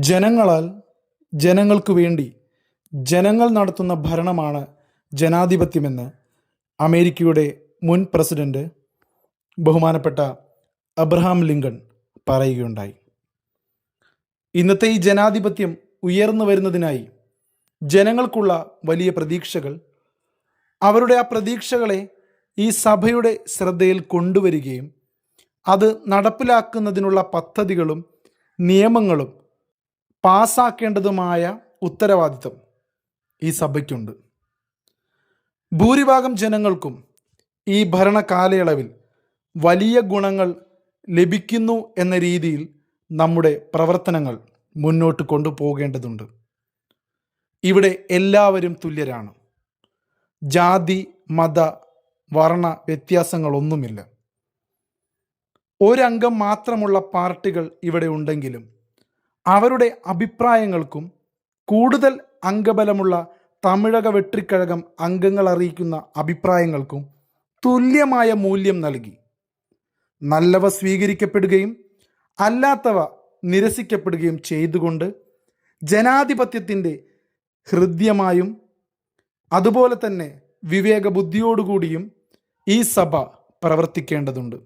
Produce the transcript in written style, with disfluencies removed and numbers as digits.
ജനങ്ങളാൽ ജനങ്ങൾക്ക് വേണ്ടി ജനങ്ങൾ നടത്തുന്ന ഭരണമാണ് ജനാധിപത്യമെന്ന് അമേരിക്കയുടെ മുൻ പ്രസിഡന്റ് ബഹുമാനപ്പെട്ട അബ്രഹാം ലിങ്കൺ പറയുകയുണ്ടായി. ഇന്നത്തെ ഈ ജനാധിപത്യം ഉയർന്നു വരുന്നതിനായി ജനങ്ങൾക്കുള്ള വലിയ പ്രതീക്ഷകൾ, അവരുടെ ആ പ്രതീക്ഷകളെ ഈ സഭയുടെ ശ്രദ്ധയിൽ കൊണ്ടുവരികയും അത് നടപ്പിലാക്കുന്നതിനുള്ള പദ്ധതികളും നിയമങ്ങളും പാസാക്കേണ്ടതുമായ ഉത്തരവാദിത്വം ഈ സഭയ്ക്കുണ്ട്. ഭൂരിഭാഗം ജനങ്ങൾക്കും ഈ ഭരണ കാലയളവിൽ വലിയ ഗുണങ്ങൾ ലഭിക്കുന്നു എന്ന രീതിയിൽ നമ്മുടെ പ്രവർത്തനങ്ങൾ മുന്നോട്ട് കൊണ്ടുപോകേണ്ടതുണ്ട്. ഇവിടെ എല്ലാവരും തുല്യരാണ്. ജാതി, മത, വർണ്ണ വ്യത്യാസങ്ങളൊന്നുമില്ല. ഒരംഗം മാത്രമുള്ള പാർട്ടികൾ ഇവിടെ ഉണ്ടെങ്കിലും അവരുടെ അഭിപ്രായങ്ങൾക്കും കൂടുതൽ അംഗബലമുള്ള തമിഴക വെട്രിക്കഴകം അംഗങ്ങൾ അറിയിക്കുന്ന അഭിപ്രായങ്ങൾക്കും തുല്യമായ മൂല്യം നൽകി നല്ലവ സ്വീകരിക്കപ്പെടുകയും അല്ലാത്തവ നിരസിക്കപ്പെടുകയും ചെയ്തുകൊണ്ട് ജനാധിപത്യത്തിൻ്റെ ഹൃദ്യമായും അതുപോലെ തന്നെ വിവേകബുദ്ധിയോടുകൂടിയും ഈ സഭ പ്രവർത്തിക്കേണ്ടതുണ്ട്.